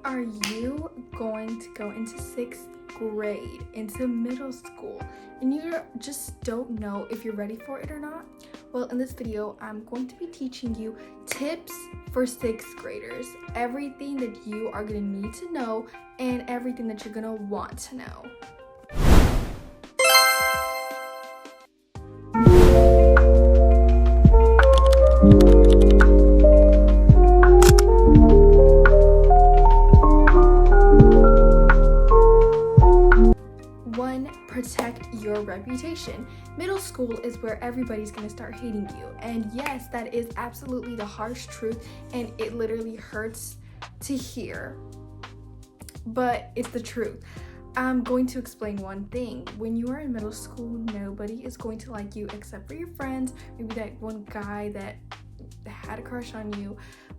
are you going to go into 6th grade, into middle school, and you just don't know if you're ready for it or not? Well, in this video, I'm going to be teaching you tips for 6th graders, everything that you are going to need to know and everything that you're going to want to know. Protect your reputation. Middle school is where everybody's gonna start hating you. And yes, that is absolutely the harsh truth, and it literally hurts to hear, but it's the truth. I'm going to explain one thing. When you are in middle school, nobody is going to like you except for your friends, maybe that one guy that had a crush on you.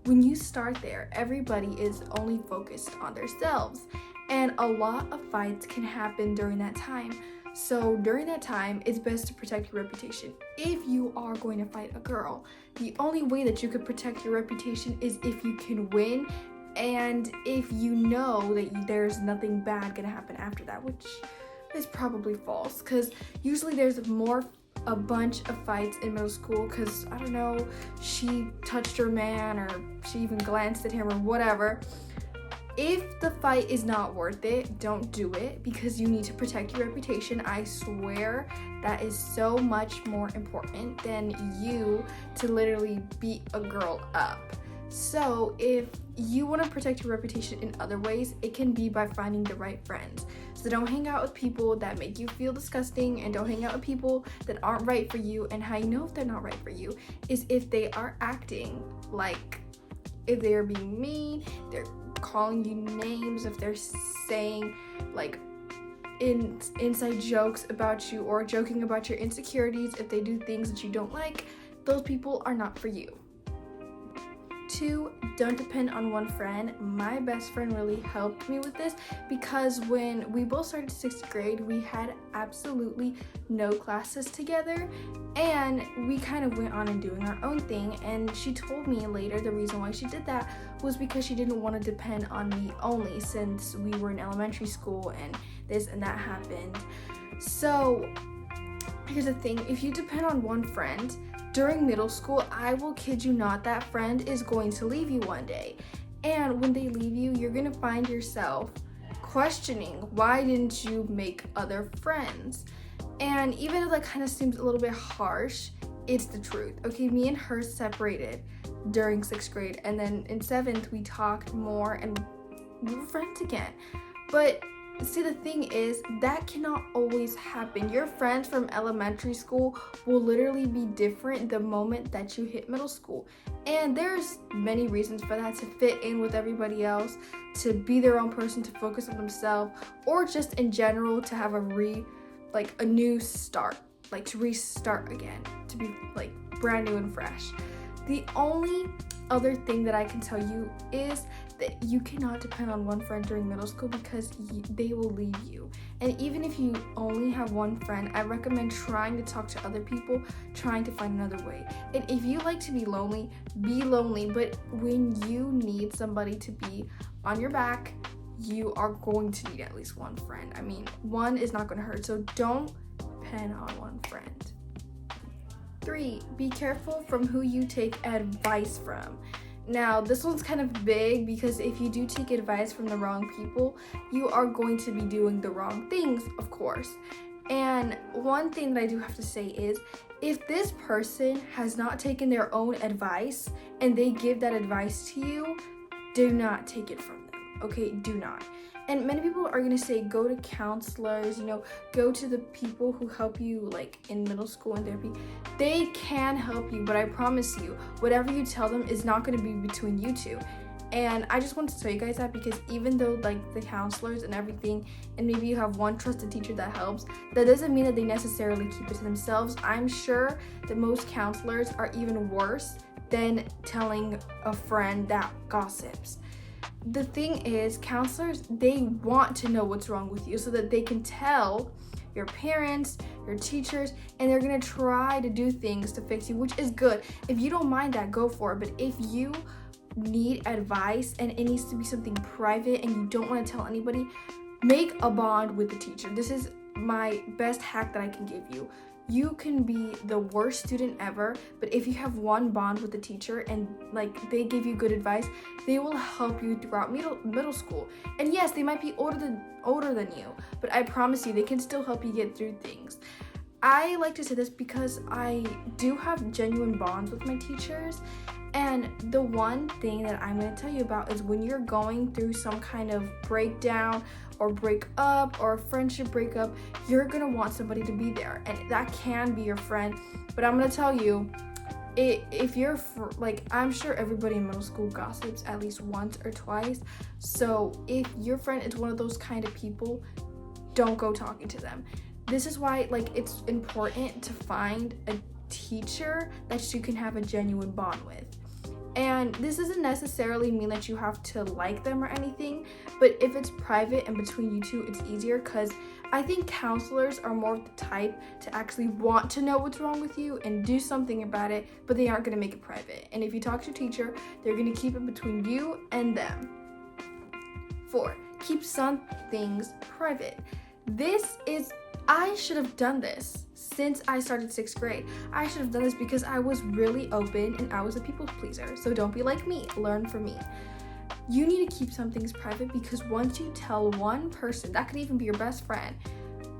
When you start there, everybody is only focused on themselves. And a lot of fights can happen during that time. So during that time, it's best to protect your reputation. If you are going to fight a girl, the only way that you could protect your reputation is if you can win and if you know that there's nothing bad gonna happen after that, which is probably false, because usually there's a bunch of fights in middle school because, I don't know, she touched her man or she even glanced at him or whatever. If the fight is not worth it, don't do it, because you need to protect your reputation. I swear that is so much more important than you to literally beat a girl up. So if you want to protect your reputation in other ways, it can be by finding the right friends. So don't hang out with people that make you feel disgusting, and don't hang out with people that aren't right for you. And how you know if they're not right for you is if they are acting like, if they're being mean, they're calling you names, if they're saying like inside jokes about you or joking about your insecurities, if they do things that you don't like, those people are not for you. 2, don't depend on one friend. My best friend really helped me with this, because when we both started 6th grade, we had absolutely no classes together, and we kind of went on and doing our own thing. And she told me later the reason why she did that was because she didn't want to depend on me only, since we were in elementary school and this and that happened. So here's the thing, if you depend on one friend during middle school, I will kid you not, that friend is going to leave you one day. And when they leave you, you're gonna find yourself questioning, why didn't you make other friends? And even though that kind of seems a little bit harsh, it's the truth. Okay, me and her separated during 6th grade, and then in 7th we talked more and we were friends again. But see, the thing is, that cannot always happen. Your friends from elementary school will literally be different the moment that you hit middle school. And there's many reasons for that: to fit in with everybody else, to be their own person, to focus on themselves, or just in general to have a new start, like to restart again, to be like brand new and fresh. The only other thing that I can tell you is that you cannot depend on one friend during middle school, because they will leave you. And even if you only have one friend, I recommend trying to talk to other people, trying to find another way. And if you like to be lonely, but when you need somebody to be on your back, you are going to need at least one friend. I mean, one is not going to hurt, so don't depend on one friend. 3, be careful from who you take advice from. Now, this one's kind of big, because if you do take advice from the wrong people, you are going to be doing the wrong things, of course. And one thing that I do have to say is, if this person has not taken their own advice and they give that advice to you, do not take it from them, okay? Do not. And many people are going to say, go to counselors, go to the people who help you like in middle school and therapy. They can help you, but I promise you, whatever you tell them is not going to be between you two. And I just wanted to tell you guys that, because even though like the counselors and everything, and maybe you have one trusted teacher that helps, that doesn't mean that they necessarily keep it to themselves. I'm sure that most counselors are even worse than telling a friend that gossips. The thing is, counselors, they want to know what's wrong with you so that they can tell your parents, your teachers, and they're gonna try to do things to fix you, which is good. If you don't mind that, go for it. But if you need advice and it needs to be something private and you don't want to tell anybody, make a bond with the teacher. This is my best hack that I can give you. You can be the worst student ever, but if you have one bond with the teacher and like they give you good advice, they will help you throughout middle school. And yes, they might be older than you, but I promise you they can still help you get through things. I like to say this because I do have genuine bonds with my teachers. And the one thing that I'm going to tell you about is when you're going through some kind of breakdown or break up or friendship breakup, you're going to want somebody to be there. And that can be your friend. But I'm going to tell you, if you're like, I'm sure everybody in middle school gossips at least once or twice. So if your friend is one of those kind of people, don't go talking to them. This is why, like, it's important to find a teacher that you can have a genuine bond with. And this doesn't necessarily mean that you have to like them or anything, but if it's private and between you two, it's easier, because I think counselors are more of the type to actually want to know what's wrong with you and do something about it, but they aren't going to make it private. And if you talk to your teacher, they're going to keep it between you and them. 4, keep some things private. I should have done this since I started 6th grade. I should have done this because I was really open and I was a people pleaser. So don't be like me, learn from me. You need to keep some things private, because once you tell one person, that could even be your best friend,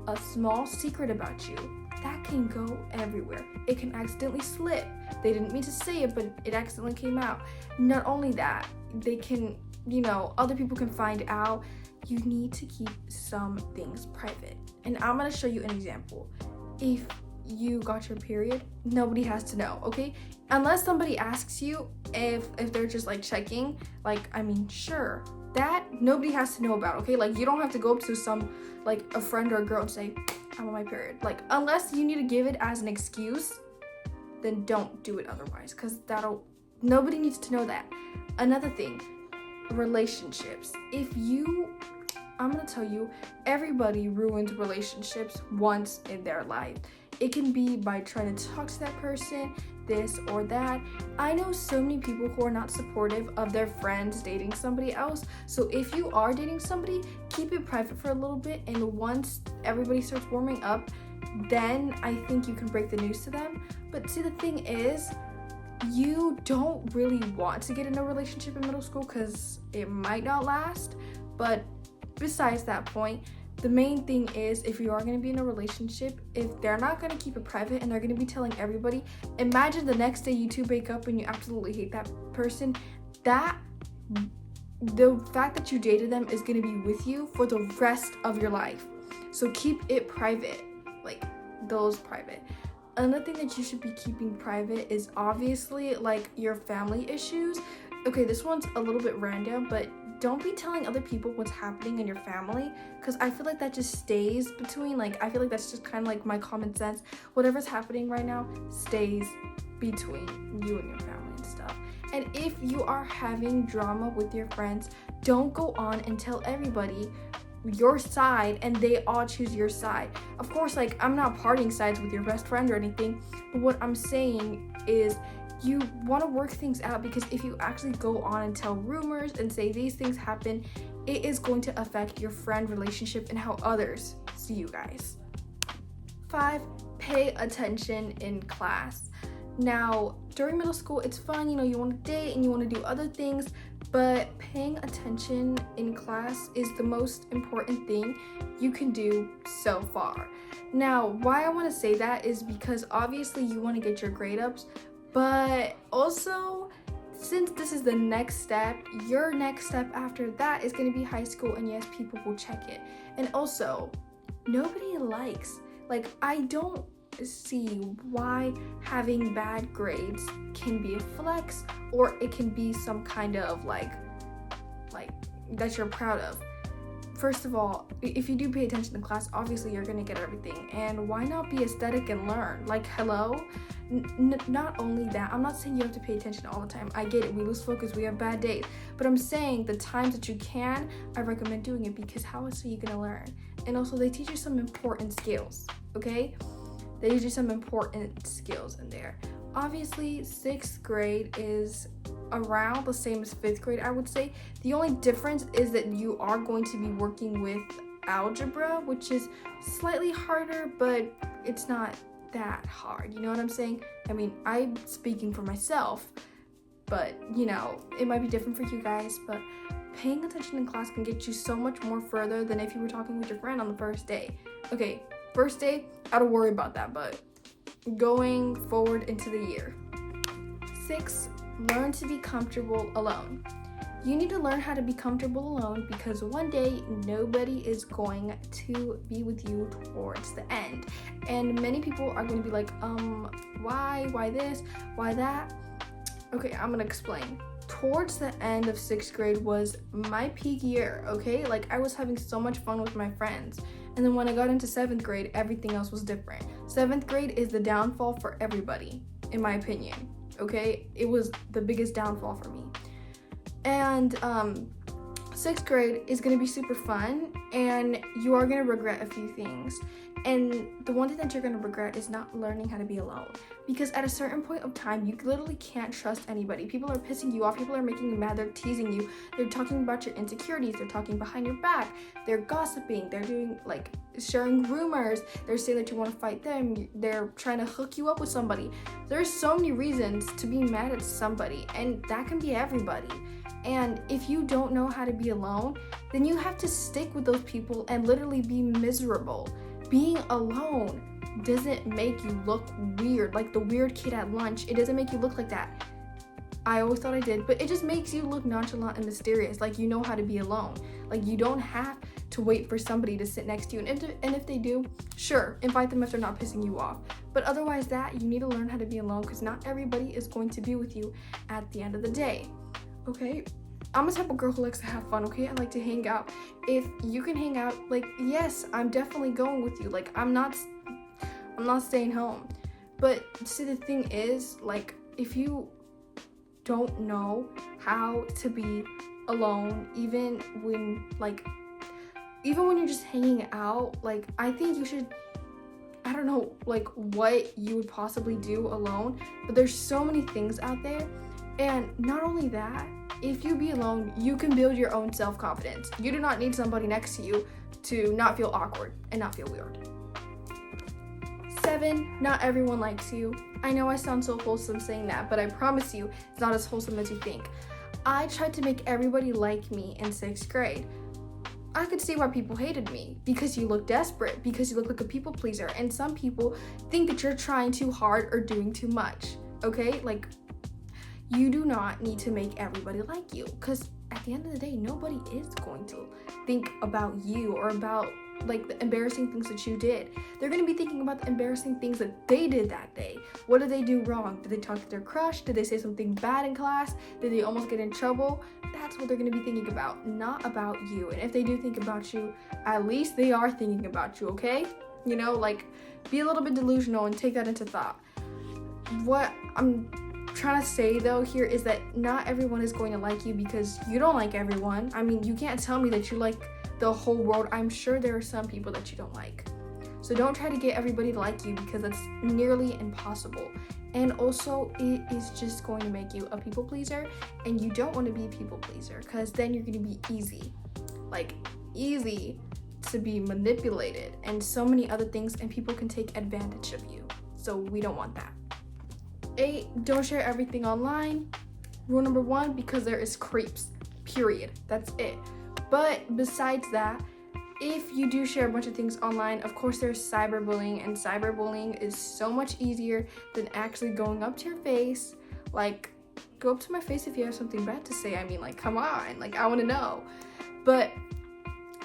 a small secret about you, that can go everywhere. It can accidentally slip. They didn't mean to say it, but it accidentally came out. Not only that, they can, other people can find out. You need to keep some things private. And I'm going to show you an example. If you got your period, nobody has to know, okay? Unless somebody asks you, if they're just like checking, sure, that nobody has to know about, okay? Like, you don't have to go up to a friend or a girl and say, I'm on my period. Like, unless you need to give it as an excuse, then don't do it otherwise, because nobody needs to know that. Another thing, relationships. I'm gonna tell you, everybody ruins relationships once in their life. It can be by trying to talk to that person, this or that. I know so many people who are not supportive of their friends dating somebody else. So if you are dating somebody, keep it private for a little bit, and once everybody starts warming up, then I think you can break the news to them. But see, the thing is, you don't really want to get in a relationship in middle school because it might not last. But besides that point, the main thing is, if you are going to be in a relationship, if they're not going to keep it private and they're going to be telling everybody, imagine the next day you two break up and you absolutely hate that person. The fact that you dated them is going to be with you for the rest of your life. So keep it private, like those private. Another thing that you should be keeping private is obviously like your family issues. Okay, this one's a little bit random, but don't be telling other people what's happening in your family, because I feel like that just stays between, I feel like that's just kind of like my common sense. Whatever's happening right now stays between you and your family and stuff. And if you are having drama with your friends, don't go on and tell everybody your side and they all choose your side. Of course, I'm not parting sides with your best friend or anything, but what I'm saying is, you want to work things out, because if you actually go on and tell rumors and say these things happen, it is going to affect your friend relationship and how others see you guys. 5, pay attention in class. Now, during middle school, it's fun, you want to date and you want to do other things, but paying attention in class is the most important thing you can do so far. Now, why I want to say that is because obviously you want to get your grade ups, but also, since this is the next step, your next step after that is going to be high school, and yes, people will check it. And also, nobody likes, I don't see why having bad grades can be a flex, or it can be some kind of like that you're proud of. First of all, if you do pay attention in class, obviously you're gonna get everything. And why not be aesthetic and learn? Hello? Not only that, I'm not saying you have to pay attention all the time. I get it, we lose focus, we have bad days. But I'm saying the times that you can, I recommend doing it, because how else are you gonna learn? And also, they teach you some important skills, okay? They teach you some important skills in there. Obviously, 6th grade is around the same as 5th grade, I would say. The only difference is that you are going to be working with algebra, which is slightly harder, but it's not that hard. You know what I'm saying? I mean, I'm speaking for myself, but you know, it might be different for you guys, but paying attention in class can get you so much more further than if you were talking with your friend on the first day. Okay, first day, I don't worry about that, but going forward into the year. 6, learn to be comfortable alone. You need to learn how to be comfortable alone because one day nobody is going to be with you towards the end. And many people are going to be like, why this, why that? Okay, I'm gonna explain. Towards the end of 6th grade was my peak year, okay? Like, I was having so much fun with my friends. And then when I got into 7th grade, everything else was different. 7th grade is the downfall for everybody, in my opinion, okay? It was the biggest downfall for me. And 6th grade is gonna be super fun, and you are gonna regret a few things. And the one thing that you're gonna regret is not learning how to be alone. Because at a certain point of time, you literally can't trust anybody. People are pissing you off, people are making you mad, they're teasing you, they're talking about your insecurities, they're talking behind your back, they're gossiping, they're doing like sharing rumors, they're saying that you wanna fight them, they're trying to hook you up with somebody. There's so many reasons to be mad at somebody, and that can be everybody. And if you don't know how to be alone, then you have to stick with those people and literally be miserable. Being alone doesn't make you look weird, like the weird kid at lunch. It doesn't make you look like that. I always thought I did, but it just makes you look nonchalant and mysterious, like you know how to be alone. Like you don't have to wait for somebody to sit next to you. And if they do, sure, invite them if they're not pissing you off. But otherwise that, you need to learn how to be alone because not everybody is going to be with you at the end of the day. Okay? I'm the type of girl who likes to have fun, okay? I like to hang out. If you can hang out, like, yes, I'm definitely going with you. Like, I'm not staying home. But see, the thing is, like, if you don't know how to be alone, even when you're just hanging out, like, I think you should, I don't know, like, what you would possibly do alone, but there's so many things out there. And not only that, if you be alone, you can build your own self-confidence. You do not need somebody next to you to not feel awkward and not feel weird. 7, not everyone likes you. I know I sound so wholesome saying that, but I promise you, it's not as wholesome as you think. I tried to make everybody like me in 6th grade. I could see why people hated me, because you look desperate, because you look like a people pleaser, and some people think that you're trying too hard or doing too much, okay? Like, you do not need to make everybody like you, because at the end of the day, nobody is going to think about you or about like the embarrassing things that you did. They're going to be thinking about the embarrassing things that they did that day. What did they do wrong? Did they talk to their crush? Did they say something bad in class? Did they almost get in trouble? That's what they're going to be thinking about, not about you. And if they do think about you, at least they are thinking about you, okay? You know, like, be a little bit delusional and take that into thought. What I'm trying to say though here is that not everyone is going to like you because you don't like everyone. I mean, you can't tell me that you like the whole world. I'm sure there are some people that you don't like. So don't try to get everybody to like you because that's nearly impossible. And also, it is just going to make you a people pleaser, and you don't want to be a people pleaser because then you're going to be easy to be manipulated and so many other things, and people can take advantage of you. So we don't want that. 8, don't share everything online. Rule number 1, because there is creeps, period. That's it. But besides that, if you do share a bunch of things online, of course there's cyberbullying, and cyberbullying is so much easier than actually going up to your face. Like, go up to my face if you have something bad to say. I mean, like, come on, like, I want to know. But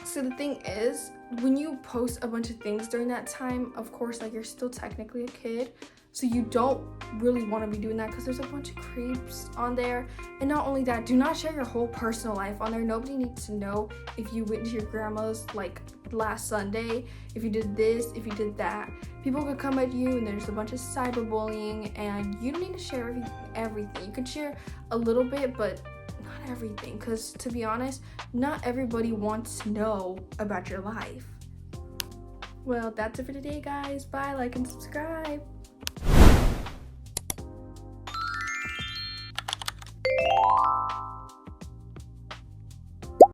so the thing is, when you post a bunch of things during that time, of course, like, you're still technically a kid, so you don't really want to be doing that because there's a bunch of creeps on there. And not only that, do not share your whole personal life on there. Nobody needs to know if you went to your grandma's like last Sunday, if you did this, if you did that. People could come at you, and there's a bunch of cyberbullying, and you don't need to share everything. You can share a little bit, but not everything, because to be honest, not everybody wants to know about your life. Well, that's it for today, guys. Bye, like, and subscribe.